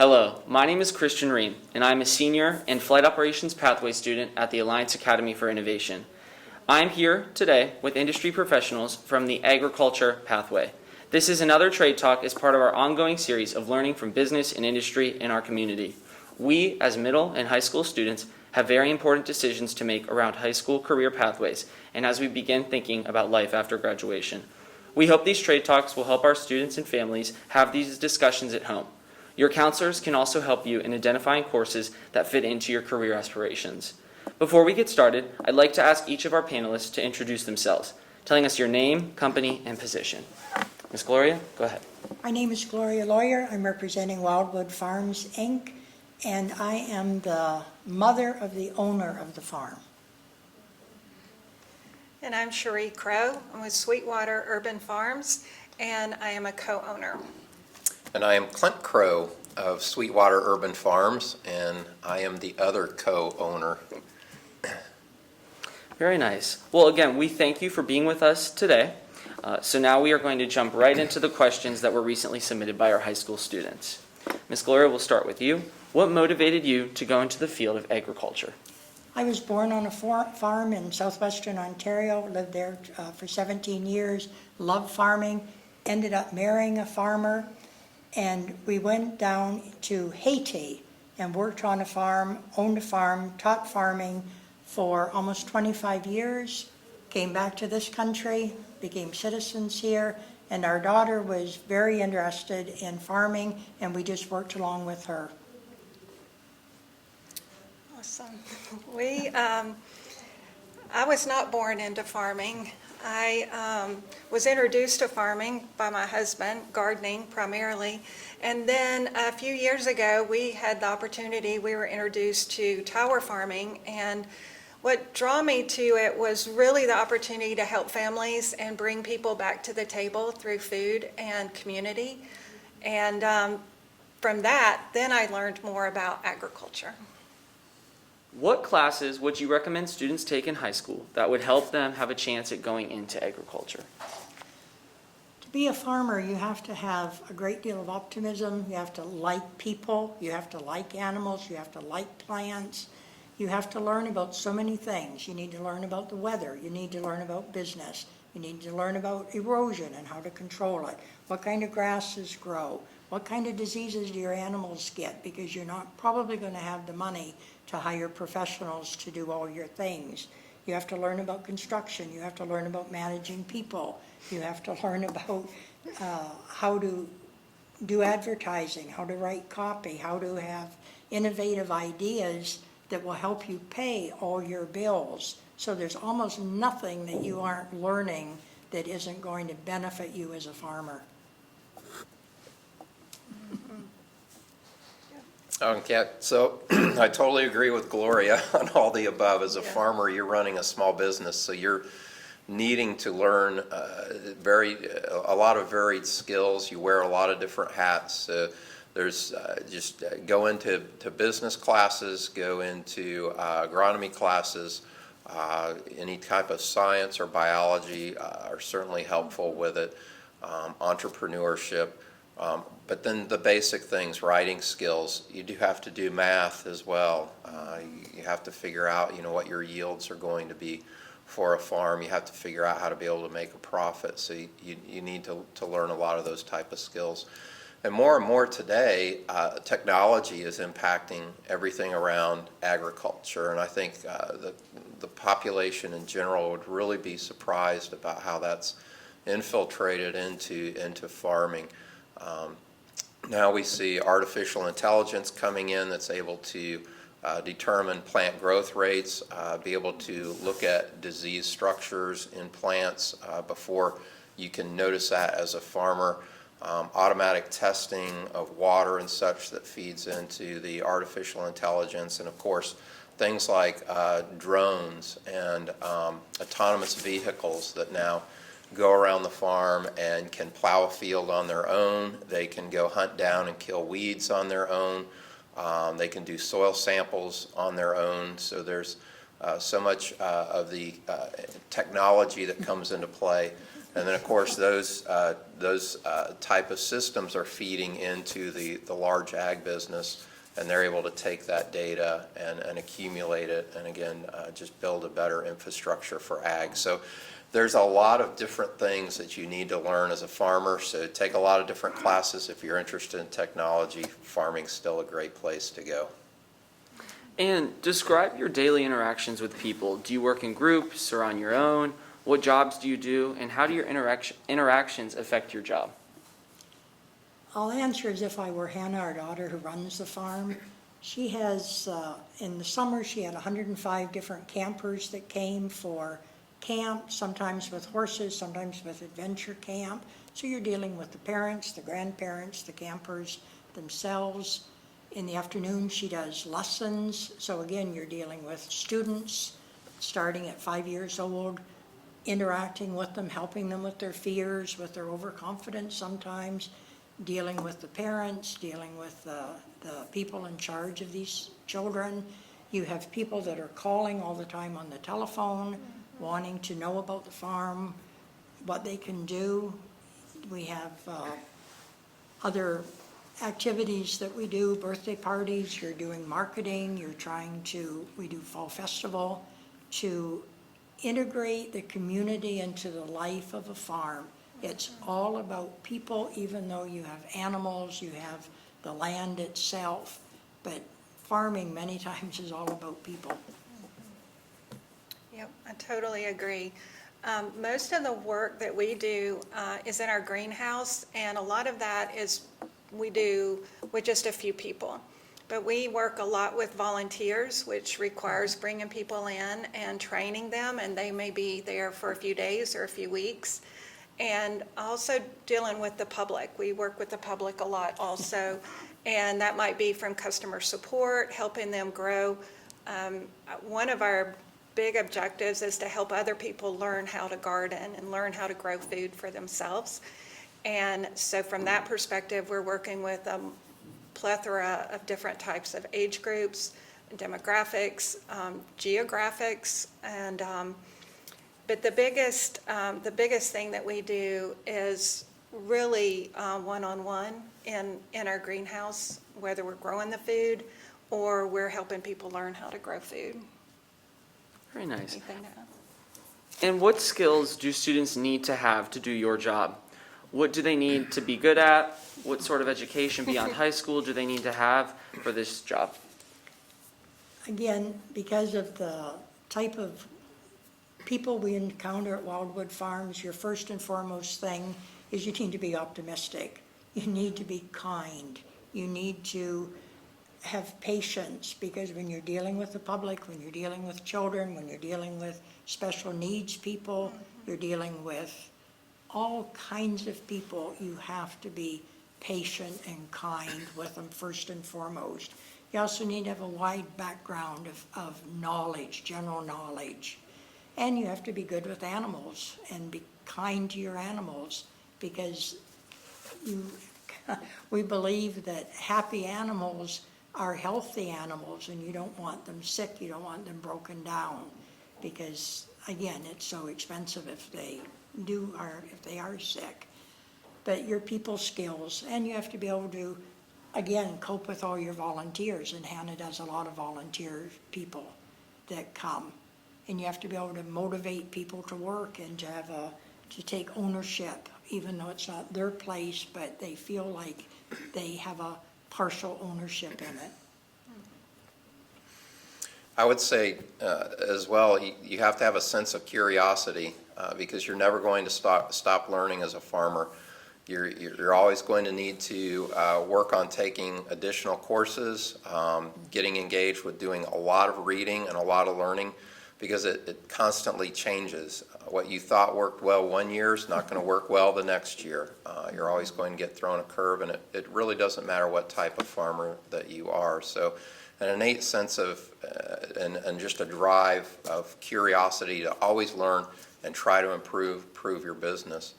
Hello, my name is Christian Ream, and I'm a senior and Flight Operations Pathway student at the Alliance Academy for Innovation. I'm here today with industry professionals from the Agriculture Pathway. This is another trade talk as part of our ongoing series of learning from business and industry in our community. We, as middle and high school students, have very important decisions to make around high school career pathways and as we begin thinking about life after graduation. We hope these trade talks will help our students and families have these discussions at home. Your counselors can also help you in identifying courses that fit into your career aspirations. Before we get started, I'd like to ask each of our panelists to introduce themselves, telling us your name, company, and position. Ms. Gloria, go ahead. My name is Gloria Lawyer. I'm representing Wildwood Farms, Inc., and I am the mother of the owner of the farm. And I'm Cherie Crow. I'm with Sweetwater Urban Farms, and I am a co-owner. And I am Clint Crow of Sweetwater Urban Farms, and I am the other co-owner. Very nice. Well, again, we thank you for being with us today. So now we are going to jump right into the questions that were recently submitted by our high school students. Ms. Gloria, we'll start with you. What motivated you to go into the field of agriculture? I was born on a farm in southwestern Ontario, lived there for 17 years, loved farming, ended up marrying a farmer, and we went down to Haiti and worked on a farm, owned a farm, taught farming for almost 25 years, came back to this country, became citizens here, and our daughter was very interested in farming, and we just worked along with her. Awesome. I was not born into farming. I was introduced to farming by my husband, gardening primarily, and then a few years ago we had the opportunity, we were introduced to tower farming, and what drew me to it was really the opportunity to help families and bring people back to the table through food and community. And from that, then I learned more about agriculture. What classes would you recommend students take in high school that would help them have a chance at going into agriculture? To be a farmer, you have to have a great deal of optimism. You have to like people. You have to like animals. You have to like plants. You have to learn about so many things. You need to learn about the weather. You need to learn about business. You need to learn about erosion and how to control it. What kind of grasses grow? What kind of diseases do your animals get? Because you're not probably going to have the money to hire professionals to do all your things. You have to learn about construction. You have to learn about managing people. You have to learn about how to do advertising, how to write copy, how to have innovative ideas that will help you pay all your bills. So there's almost nothing that you aren't learning that isn't going to benefit you as a farmer. Okay, so I totally agree with Gloria on all the above. As a farmer, you're running a small business, so you're needing to learn a lot of varied skills. You wear a lot of different hats. There's just go into business classes, go into agronomy classes, any type of science or biology are certainly helpful with it, entrepreneurship. But then the basic things, writing skills, you do have to do math as well. You have to figure out, what your yields are going to be for a farm. You have to figure out how to be able to make a profit. So you need to learn a lot of those type of skills. And more today, technology is impacting everything around agriculture. And I think the population in general would really be surprised about how that's infiltrated into farming. Now we see artificial intelligence coming in that's able to determine plant growth rates, be able to look at disease structures in plants before you can notice that as a farmer. Automatic testing of water and such that feeds into the artificial intelligence, and of course things like drones and autonomous vehicles that now go around the farm and can plow a field on their own. They can go hunt down and kill weeds on their own. They can do soil samples on their own. So there's so much of the technology that comes into play And then, of course, those type of systems are feeding into the large ag business, and they're able to take that data and accumulate it, and again, just build a better infrastructure for ag. So there's a lot of different things that you need to learn as a farmer, so take a lot of different classes. If you're interested in technology, farming's still a great place to go. And describe your daily interactions with people. Do you work in groups or on your own? What jobs do you do, and how do your interactions affect your job? I'll answer as if I were Hannah, our daughter who runs the farm. She has, in the summer, she had 105 different campers that came for camp, sometimes with horses, sometimes with adventure camp. So you're dealing with the parents, the grandparents, the campers themselves. In the afternoon, she does lessons. So again, you're dealing with students starting at 5 years old, interacting with them, helping them with their fears, with their overconfidence sometimes, dealing with the parents, dealing with the people in charge of these children. You have people that are calling all the time on the telephone, wanting to know about the farm, what they can do. We have other activities that we do, birthday parties, you're doing marketing, we do fall festival to integrate the community into the life of a farm. It's all about people, even though you have animals, you have the land itself, but farming many times is all about people. Yep, I totally agree. Most of the work that we do is in our greenhouse, and a lot of that is we do with just a few people. But we work a lot with volunteers, which requires bringing people in and training them, and they may be there for a few days or a few weeks. And also dealing with the public. We work with the public a lot also, and that might be from customer support, helping them grow. One of our big objectives is to help other people learn how to garden and learn how to grow food for themselves. And so from that perspective, we're working with a plethora of different types of age groups, demographics, geographics, and but the biggest thing that we do is really one-on-one in our greenhouse, whether we're growing the food or we're helping people learn how to grow food. Very nice. Anything to add? And what skills do students need to have to do your job? What do they need to be good at? What sort of education beyond high school do they need to have for this job? Again, because of the type of people we encounter at Wildwood Farms, your first and foremost thing is you need to be optimistic. You need to be kind. You need to have patience, because when you're dealing with the public, when you're dealing with children, when you're dealing with special needs people, you're dealing with all kinds of people, you have to be patient and kind with them first and foremost. You also need to have a wide background of knowledge, general knowledge. And you have to be good with animals and be kind to your animals, because we believe that happy animals are healthy animals, and you don't want them sick, you don't want them broken down, because again, it's so expensive if they are sick. But your people skills, and you have to be able to, again, cope with all your volunteers, and Hannah does a lot of volunteer people that come. And you have to be able to motivate people to work and to take ownership, even though it's not their place, but they feel like they have a partial ownership in it. I would say as well, you have to have a sense of curiosity because you're never going to stop learning as a farmer. You're always going to need to work on taking additional courses, getting engaged with doing a lot of reading and a lot of learning, because it constantly changes. What you thought worked well one year is not going to work well the next year. You're always going to get thrown a curve, and it really doesn't matter what type of farmer that you are. So an innate sense of and just a drive of curiosity to always learn and try to improve your business.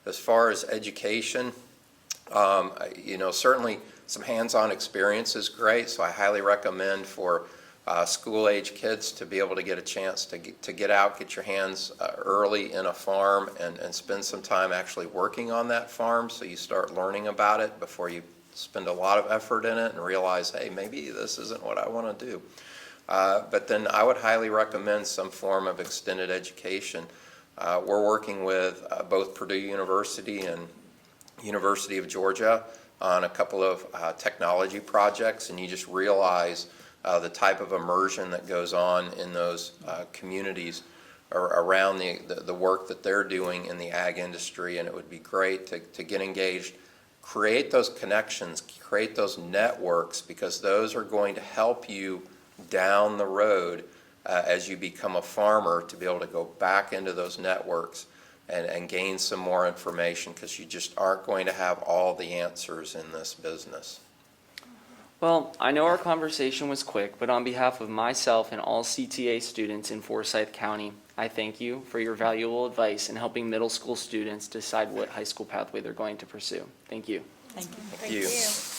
As far as education, certainly some hands-on experience is great, so I highly recommend for school-age kids to be able to get a chance to get out, get your hands early in a farm and spend some time actually working on that farm, so you start learning about it before you spend a lot of effort in it and realize, hey, maybe this isn't what I want to do. But then I would highly recommend some form of extended education. We're working with both Purdue University and University of Georgia on a couple of technology projects, and you just realize the type of immersion that goes on in those communities around the work that they're doing in the ag industry, and it would be great to get engaged, create those connections, create those networks, because those are going to help you down the road as you become a farmer, to be able to go back into those networks and gain some more information, because you just aren't going to have all the answers in this business. Well, I know our conversation was quick, but on behalf of myself and all CTA students in Forsyth County, I thank you for your valuable advice in helping middle school students decide what high school pathway they're going to pursue. Thank you. Thank you. Thank you. you.